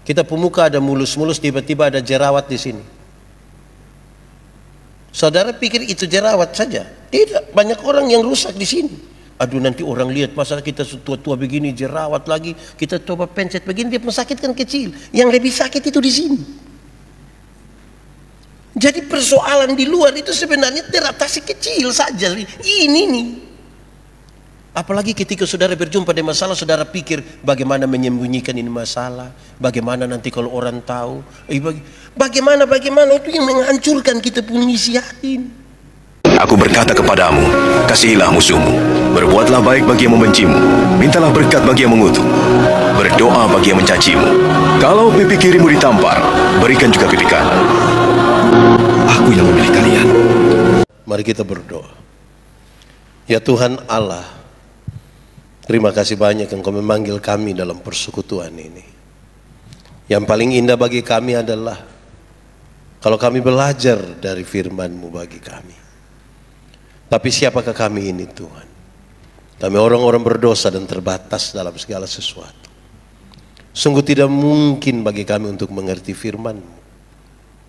Kita pemuka ada mulus-mulus, tiba-tiba ada jerawat di sini. Saudara pikir itu jerawat saja? Tidak, banyak orang yang rusak di sini. Aduh, nanti orang lihat masa kita tua-tua begini jerawat lagi, kita coba pencet begini, dia pun sakit kan kecil. Yang lebih sakit itu di sini. Jadi persoalan di luar itu sebenarnya teratasi kecil saja. Ini nih. Apalagi ketika saudara berjumpa dengan masalah, saudara pikir bagaimana menyembunyikan ini masalah, bagaimana nanti kalau orang tahu, bagaimana itu yang menghancurkan kita punya isi hati. Aku berkata kepadamu, kasihilah musuhmu, berbuatlah baik bagi yang membencimu, mintalah berkat bagi yang mengutuk, berdoa bagi yang mencacimu. Kalau pipi kirimu ditampar, berikan juga pipi kanan. Aku yang memilih kalian. Mari kita berdoa. Ya Tuhan Allah, terima kasih banyak Engkau memanggil kami dalam persekutuan ini. Yang paling indah bagi kami adalah kalau kami belajar dari firman-Mu bagi kami. Tapi siapakah kami ini Tuhan? Kami orang-orang berdosa dan terbatas dalam segala sesuatu. Sungguh tidak mungkin bagi kami untuk mengerti firman-Mu,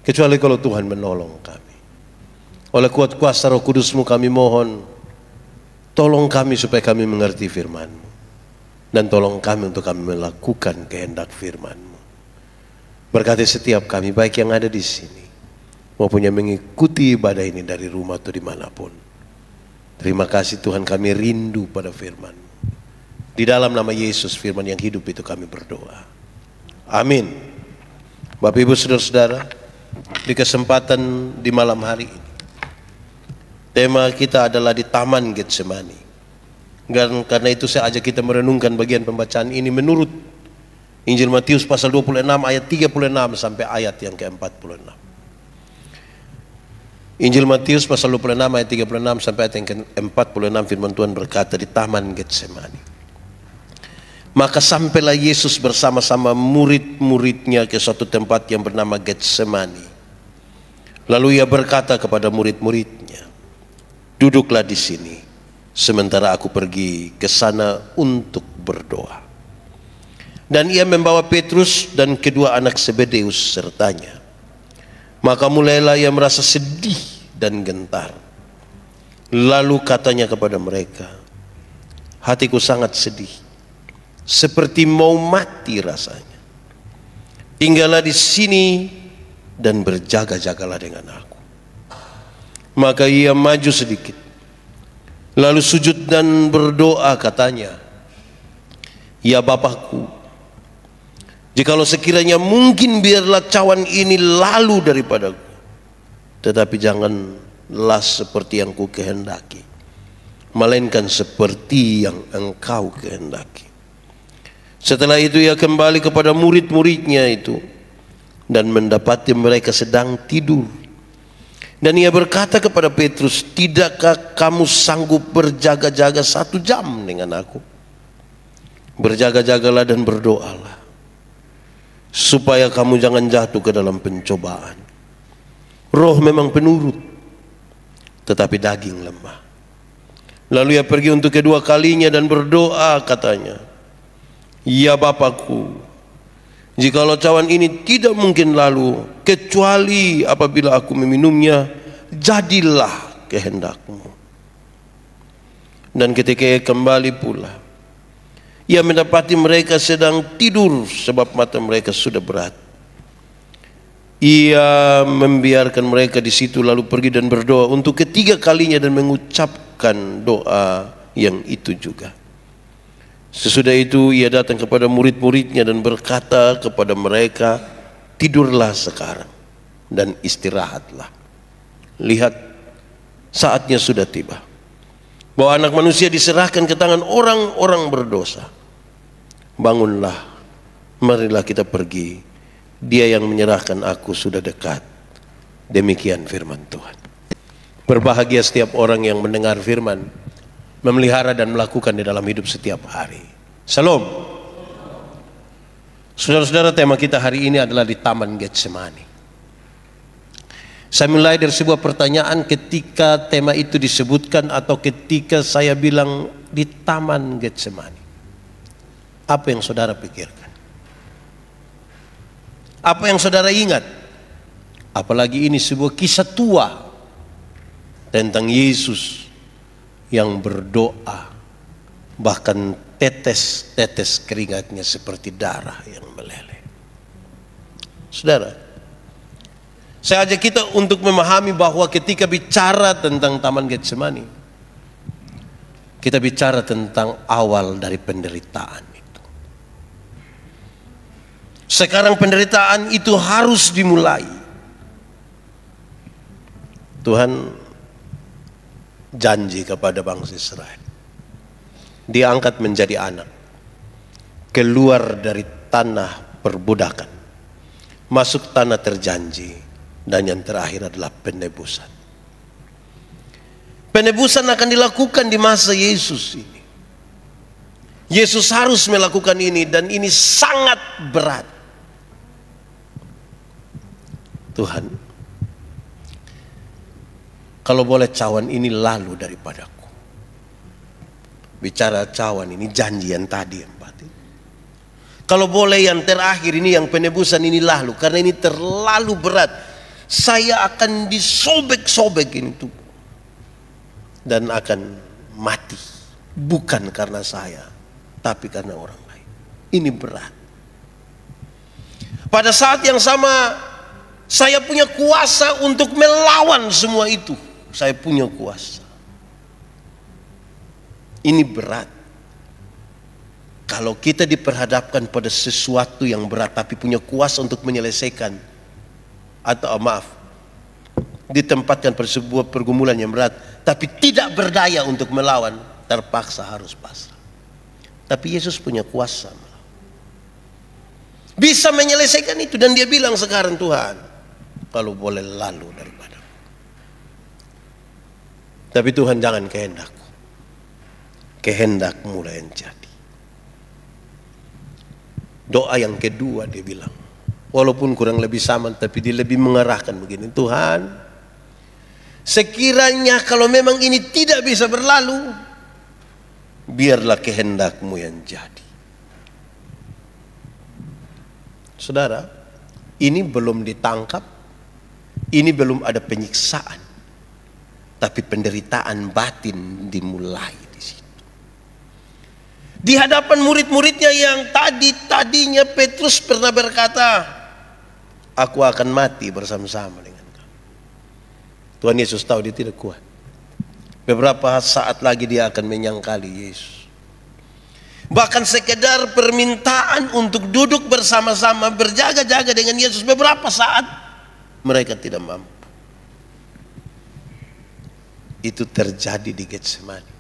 kecuali kalau Tuhan menolong kami. Oleh kuat kuasa Roh Kudus-Mu kami mohon, tolong kami supaya kami mengerti firman-Mu. Dan tolong kami untuk kami melakukan kehendak firman-Mu. Berkati setiap kami, baik yang ada di sini, maupun yang mengikuti ibadah ini dari rumah atau dimanapun. Terima kasih Tuhan, kami rindu pada firman-Mu. Di dalam nama Yesus, firman yang hidup itu kami berdoa. Amin. Bapak Ibu Saudara-saudara, di kesempatan di malam hari ini, tema kita adalah di Taman Getsemani. Dan karena itu saya ajak kita merenungkan bagian pembacaan ini menurut Injil Matius pasal 26 ayat 36 sampai ayat yang ke-46. Injil Matius pasal 26 ayat 36 sampai ayat yang ke-46, firman Tuhan berkata, di Taman Getsemani. Maka sampailah Yesus bersama-sama murid-muridnya ke suatu tempat yang bernama Getsemani. Lalu ia berkata kepada murid-muridnya, duduklah di sini, sementara aku pergi ke sana untuk berdoa. Dan ia membawa Petrus dan kedua anak Zebedeus sertanya. Maka mulailah ia merasa sedih dan gentar. Lalu katanya kepada mereka, hatiku sangat sedih, seperti mau mati rasanya. Tinggallah di sini dan berjaga-jagalah dengan aku. Maka ia maju sedikit, lalu sujud dan berdoa katanya, ya Bapakku, jikalau sekiranya mungkin biarlah cawan ini lalu daripadaku, tetapi janganlah seperti yang ku kehendaki, melainkan seperti yang Engkau kehendaki. Setelah itu ia kembali kepada murid-muridnya itu dan mendapati mereka sedang tidur. Dan ia berkata kepada Petrus, tidakkah kamu sanggup berjaga-jaga 1 jam dengan aku? Berjaga-jagalah dan berdoalah, supaya kamu jangan jatuh ke dalam pencobaan. Roh memang penurut, tetapi daging lemah. Lalu ia pergi untuk kedua kalinya dan berdoa katanya, ya Bapakku, jikalau cawan ini tidak mungkin lalu, kecuali apabila aku meminumnya, jadilah kehendak-Mu. Dan ketika ia kembali pula, ia mendapati mereka sedang tidur sebab mata mereka sudah berat. Ia membiarkan mereka di situ lalu pergi dan berdoa untuk ketiga kalinya dan mengucapkan doa yang itu juga. Sesudah itu ia datang kepada murid-muridnya dan berkata kepada mereka, tidurlah sekarang dan istirahatlah. Lihat, saatnya sudah tiba, bahwa anak manusia diserahkan ke tangan orang-orang berdosa. Bangunlah, marilah kita pergi. Dia yang menyerahkan aku sudah dekat. Demikian firman Tuhan. Berbahagia setiap orang yang mendengar firman, memelihara dan melakukan di dalam hidup setiap hari. Salam. Saudara-saudara, tema kita hari ini adalah di Taman Getsemani. Saya mulai dari sebuah pertanyaan ketika tema itu disebutkan atau ketika saya bilang di Taman Getsemani. Apa yang saudara pikirkan? Apa yang saudara ingat? Apalagi ini sebuah kisah tua tentang Yesus yang berdoa, bahkan tetes-tetes keringatnya seperti darah yang meleleh. Saudara, saya ajak kita untuk memahami bahwa ketika bicara tentang Taman Getsemani, kita bicara tentang awal dari penderitaan itu. Sekarang penderitaan itu harus dimulai. Tuhan janji kepada bangsa Israel, Dia angkat menjadi anak, keluar dari tanah perbudakan, masuk tanah terjanji, dan yang terakhir adalah penebusan. Penebusan akan dilakukan di masa Yesus ini. Yesus harus melakukan ini, dan ini sangat berat. Tuhan, kalau boleh cawan ini lalu daripadaku. Bicara cawan ini janji yang tadi yang batin. Kalau boleh yang terakhir ini, yang penebusan ini lalu, karena ini terlalu berat. Saya akan disobek-sobek ini tuh, dan akan mati. Bukan karena saya, tapi karena orang lain. Ini berat. Pada saat yang sama, saya punya kuasa untuk melawan semua itu. Saya punya kuasa. Ini berat. Kalau kita diperhadapkan pada sesuatu yang berat, tapi punya kuasa untuk menyelesaikan, atau maaf, ditempatkan pada sebuah pergumulan yang berat, tapi tidak berdaya untuk melawan, terpaksa harus pasrah. Tapi Yesus punya kuasa, bisa menyelesaikan itu, dan Dia bilang sekarang, Tuhan, kalau boleh lalu daripada. Tapi Tuhan, jangan kehendakku, kehendak-Mu lah yang jadi. Doa yang kedua dia bilang, walaupun kurang lebih sama, tapi dia lebih mengarahkan begini, Tuhan, sekiranya kalau memang ini tidak bisa berlalu, biarlah kehendak-Mu yang jadi. Saudara, ini belum ditangkap, ini belum ada penyiksaan, tapi penderitaan batin dimulai di situ. Di hadapan murid-muridnya yang tadinya Petrus pernah berkata, aku akan mati bersama-sama dengan kamu. Tuhan Yesus tahu dia tidak kuat. Beberapa saat lagi dia akan menyangkali Yesus. Bahkan sekedar permintaan untuk duduk bersama-sama, berjaga-jaga dengan Yesus beberapa saat, mereka tidak mampu. Itu terjadi di Getsemani.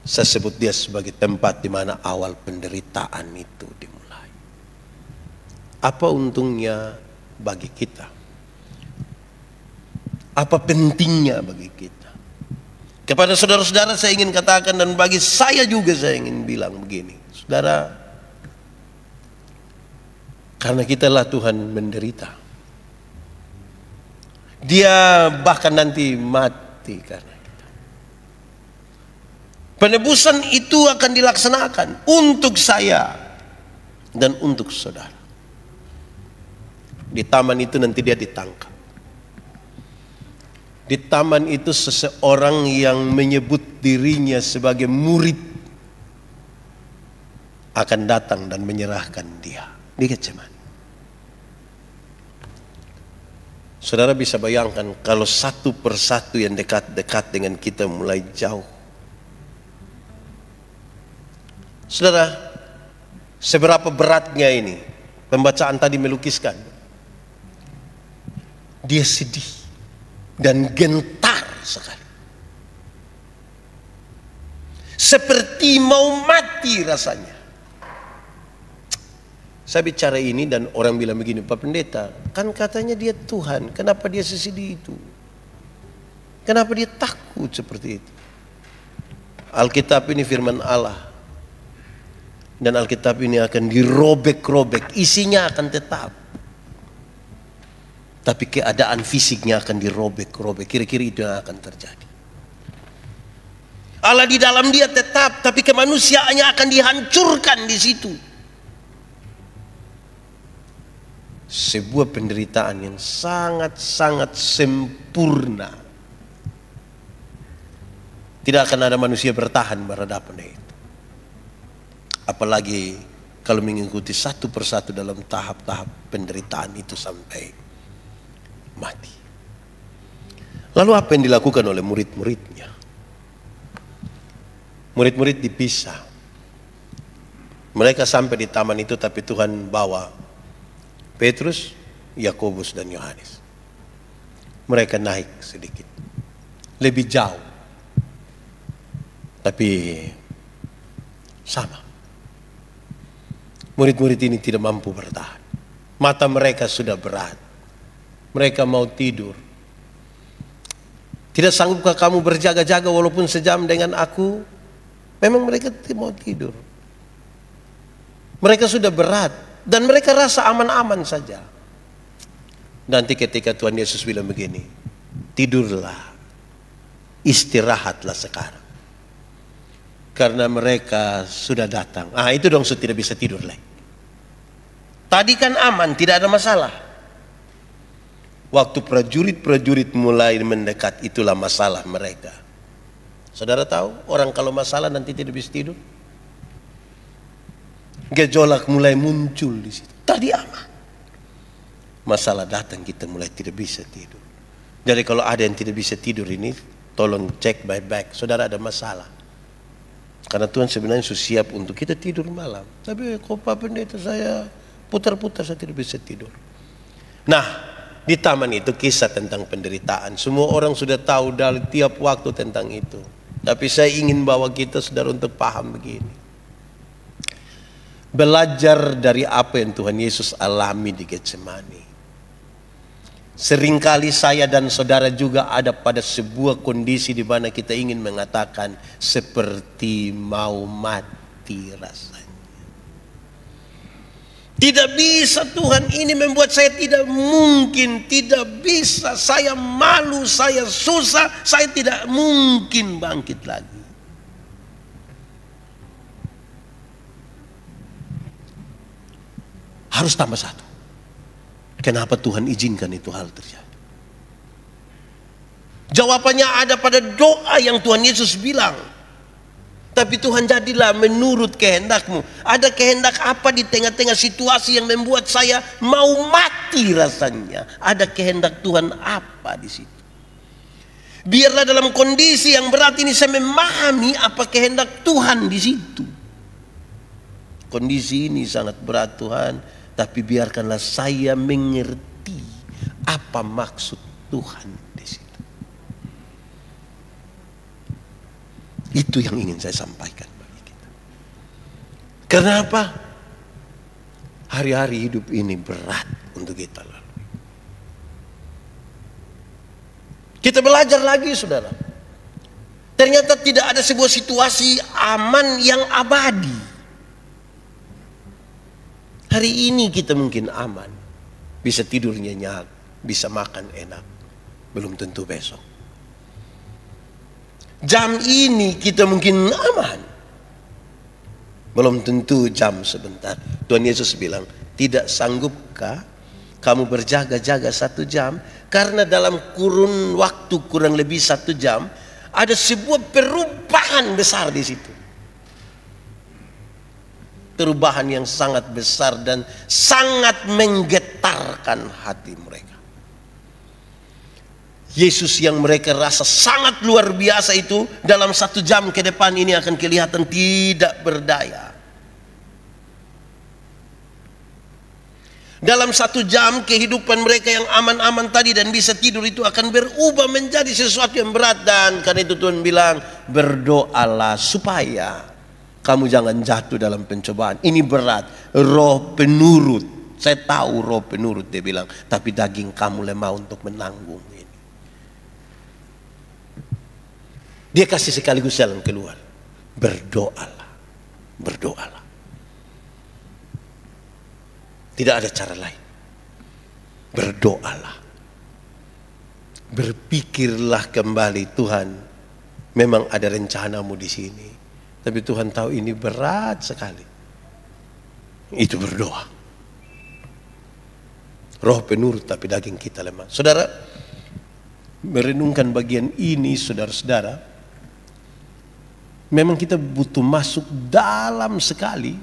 Saya sebut dia sebagai tempat di mana awal penderitaan itu dimulai. Apa untungnya bagi kita? Apa pentingnya bagi kita? Kepada saudara-saudara saya ingin katakan, dan bagi saya juga saya ingin bilang begini. Saudara, karena kitalah Tuhan menderita. Dia bahkan nanti mati karena kita. Penebusan itu akan dilaksanakan untuk saya dan untuk saudara. Di taman itu nanti dia ditangkap. Di taman itu seseorang yang menyebut dirinya sebagai murid akan datang dan menyerahkan dia di Getsemani. Saudara bisa bayangkan kalau satu persatu yang dekat-dekat dengan kita mulai jauh. Saudara, seberapa beratnya ini? Pembacaan tadi melukiskan. Dia sedih dan gentar sekali. Seperti mau mati rasanya. Saya bicara ini dan orang bilang begini, Pak Pendeta, kan katanya dia Tuhan, kenapa dia sesedih itu? Kenapa dia takut seperti itu? Alkitab ini firman Allah. Dan Alkitab ini akan dirobek-robek, isinya akan tetap. Tapi keadaan fisiknya akan dirobek-robek, kira-kira itu yang akan terjadi. Allah di dalam dia tetap, tapi kemanusiaannya akan dihancurkan di situ. sebuah penderitaan yang sangat-sangat sempurna. Tidak akan ada manusia bertahan berhadapan itu. Apalagi kalau mengikuti satu persatu dalam tahap-tahap penderitaan itu sampai mati. Lalu apa yang dilakukan oleh murid-muridnya? Murid-murid dipisah. Mereka sampai di taman itu, tapi Tuhan bawa Petrus, Yakobus dan Yohanes. Mereka naik sedikit, lebih jauh, tapi sama. Murid-murid ini tidak mampu bertahan. Mata mereka sudah berat. Mereka mau tidur. Tidak sanggupkah kamu berjaga-jaga walaupun sejam dengan aku? Memang mereka tidak mau tidur. Mereka sudah berat dan mereka rasa aman-aman saja. Nanti ketika Tuhan Yesus bilang begini, tidurlah, istirahatlah sekarang. Karena mereka sudah datang. Itu dong tidak bisa tidur lagi. Tadi kan aman, tidak ada masalah. Waktu prajurit-prajurit mulai mendekat, itulah masalah mereka. Saudara tahu, orang kalau masalah nanti tidak bisa tidur. Gejolak mulai muncul di situ. Tadi aman. Masalah datang, kita mulai tidak bisa tidur. Jadi kalau ada yang tidak bisa tidur ini, tolong cek baik-baik. Saudara ada masalah. Karena Tuhan sebenarnya sudah siap untuk kita tidur malam. Tapi kok Pak Pendeta saya putar-putar, saya tidak bisa tidur. Nah, di taman itu kisah tentang penderitaan. Semua orang sudah tahu dari tiap waktu tentang itu. Tapi saya ingin bawa kita saudara untuk paham begini. Belajar dari apa yang Tuhan Yesus alami di Getsemani. Seringkali saya dan saudara juga ada pada sebuah kondisi di mana kita ingin mengatakan seperti mau mati rasanya. Tidak bisa Tuhan, ini membuat saya tidak mungkin, tidak bisa, saya malu, saya susah, saya tidak mungkin bangkit lagi. Harus tambah satu. Kenapa Tuhan izinkan itu hal terjadi? Jawabannya ada pada doa yang Tuhan Yesus bilang. Tapi Tuhan, jadilah menurut kehendakmu. Ada kehendak apa di tengah-tengah situasi yang membuat saya mau mati rasanya? Ada kehendak Tuhan apa di situ? Biarlah dalam kondisi yang berat ini saya memahami apa kehendak Tuhan di situ. Kondisi ini sangat berat Tuhan, tapi biarkanlah saya mengerti apa maksud Tuhan di situ. Itu yang ingin saya sampaikan bagi kita. Kenapa? Hari-hari hidup ini berat untuk kita lalui. Kita belajar lagi saudara. Ternyata tidak ada sebuah situasi aman yang abadi. Hari ini kita mungkin aman. Bisa tidur nyenyak, bisa makan enak. Belum tentu besok. Jam ini kita mungkin aman. Belum tentu jam sebentar. Tuhan Yesus bilang, tidak sanggupkah kamu berjaga-jaga 1 jam? Karena dalam kurun waktu kurang lebih 1 jam, ada sebuah perubahan besar di situ. Perubahan yang sangat besar dan sangat menggetarkan hati mereka. Yesus yang mereka rasa sangat luar biasa itu, dalam 1 jam ke depan ini akan kelihatan tidak berdaya. Dalam 1 jam kehidupan mereka yang aman-aman tadi dan bisa tidur itu akan berubah menjadi sesuatu yang berat. Dan karena itu Tuhan bilang, berdoalah supaya kamu jangan jatuh dalam pencobaan. Ini berat, roh penurut. Saya tahu roh penurut, dia bilang, tapi daging kamu lemah untuk menanggung ini. Dia kasih sekaligus jalan keluar. Berdoalah. Berdoalah. Tidak ada cara lain. Berdoalah. Berpikirlah kembali, Tuhan, memang ada rencanamu di sini. Tapi Tuhan tahu ini berat sekali. Itu berdoa. Roh penurut tapi daging kita lemah. Saudara, merenungkan bagian ini saudara-saudara, memang kita butuh masuk dalam sekali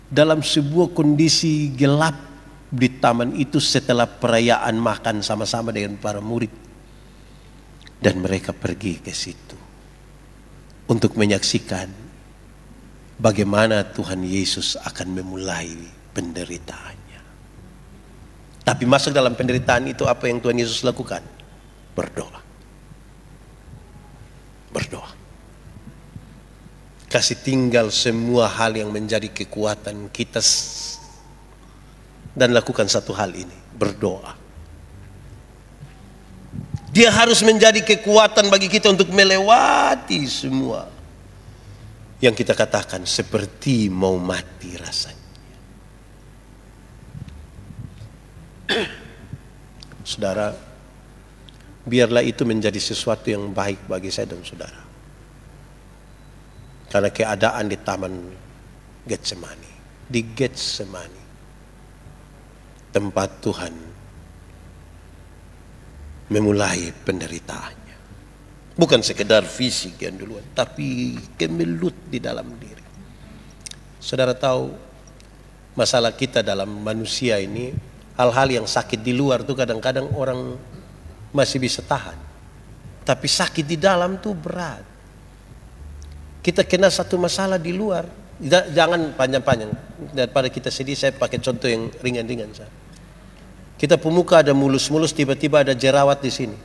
dalam sebuah kondisi gelap di taman itu setelah perayaan makan sama-sama dengan para murid. Dan mereka pergi ke situ untuk menyaksikan bagaimana Tuhan Yesus akan memulai penderitaannya. Tapi masuk dalam penderitaan itu apa yang Tuhan Yesus lakukan? Berdoa. Berdoa. Kasih tinggal semua hal yang menjadi kekuatan kita dan lakukan satu hal ini, berdoa. Dia harus menjadi kekuatan bagi kita untuk melewati semua yang kita katakan seperti mau mati rasanya. Saudara, biarlah itu menjadi sesuatu yang baik bagi saya dan saudara. Karena keadaan di taman Getsemani, di Getsemani, tempat Tuhan memulai penderitaannya. Bukan sekedar fisik yang duluan, tapi kemelut di dalam diri. Saudara tahu, masalah kita dalam manusia ini, hal-hal yang sakit di luar tuh kadang-kadang orang masih bisa tahan. Tapi sakit di dalam tuh berat. Kita kena satu masalah di luar, jangan panjang-panjang. Daripada kita sedih, saya pakai contoh yang ringan-ringan saja. Kita pemuka ada mulus-mulus, tiba-tiba ada jerawat di sini.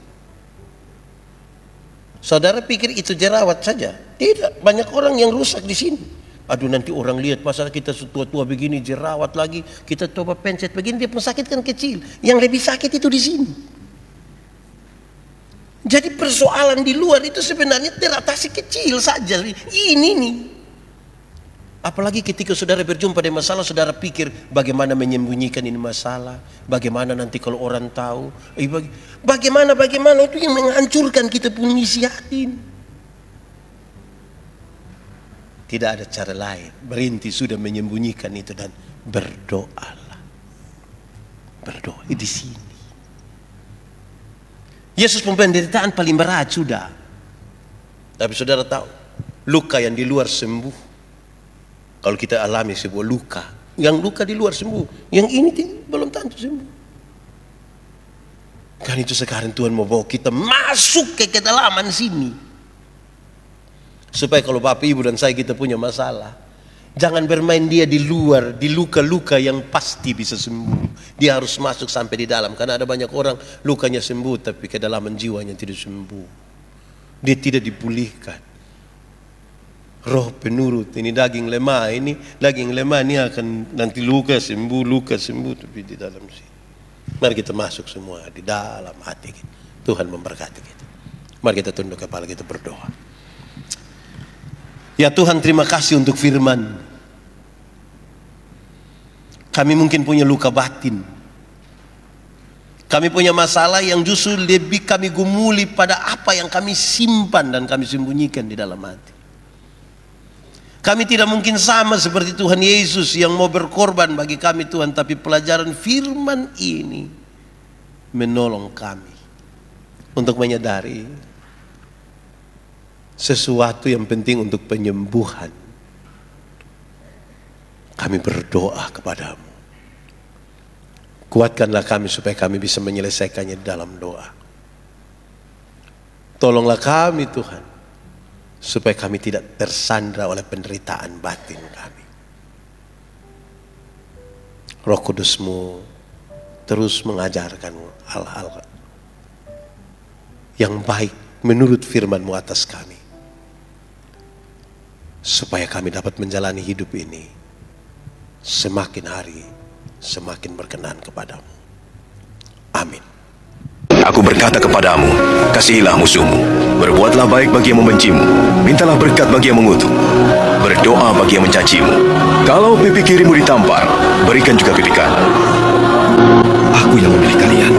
Saudara pikir itu jerawat saja? Tidak, banyak orang yang rusak di sini. Aduh, nanti orang lihat masa kita tua-tua begini jerawat lagi, kita coba pencet begini, dia pun sakit kan kecil. Yang lebih sakit itu di sini. Jadi persoalan di luar itu sebenarnya teratasi kecil saja. Ini nih. Apalagi ketika saudara berjumpa dengan masalah, saudara pikir bagaimana menyembunyikan ini masalah, bagaimana nanti kalau orang tahu, bagaimana itu yang menghancurkan kita punya isi hati. Tidak ada cara lain, berhenti sudah menyembunyikan itu dan berdoalah. Berdoa di sini. Yesus penderitaan paling berat sudah. Tapi saudara tahu, luka yang di luar sembuh. Kalau kita alami sebuah luka, yang luka di luar sembuh, yang ini belum tentu sembuh. Kan itu sekarang Tuhan mau bawa kita masuk ke kedalaman sini. Supaya kalau Bapak Ibu dan saya kita punya masalah, jangan bermain dia di luar, di luka-luka yang pasti bisa sembuh. Dia harus masuk sampai di dalam. Karena ada banyak orang lukanya sembuh tapi kedalaman jiwanya tidak sembuh. Dia tidak dipulihkan. Roh penurut, ini daging lemah, ini akan nanti luka sembuh tapi di dalam sini. Mari kita masuk semua di dalam hati kita. Tuhan memberkati kita. Mari kita tunduk kepala kita berdoa. Ya Tuhan, terima kasih untuk firman. Kami mungkin punya luka batin. Kami punya masalah yang justru lebih kami gumuli pada apa yang kami simpan dan kami sembunyikan di dalam hati. Kami tidak mungkin sama seperti Tuhan Yesus yang mau berkorban bagi kami Tuhan. Tapi pelajaran firman ini menolong kami untuk menyadari sesuatu yang penting untuk penyembuhan. Kami berdoa kepadamu. Kuatkanlah kami supaya kami bisa menyelesaikannya dalam doa. Tolonglah kami Tuhan, supaya kami tidak tersandra oleh penderitaan batin kami. Roh Kudus-Mu terus mengajarkan hal-hal yang baik menurut firman-Mu atas kami, supaya kami dapat menjalani hidup ini semakin hari semakin berkenan kepadamu. Amin. Aku berkata kepadamu, kasihilah musuhmu, berbuatlah baik bagi yang membencimu, mintalah berkat bagi yang mengutuk, berdoa bagi yang mencacimu. Kalau pipi kirimu ditampar, berikan juga pipi kanan. Aku yang memilih kalian.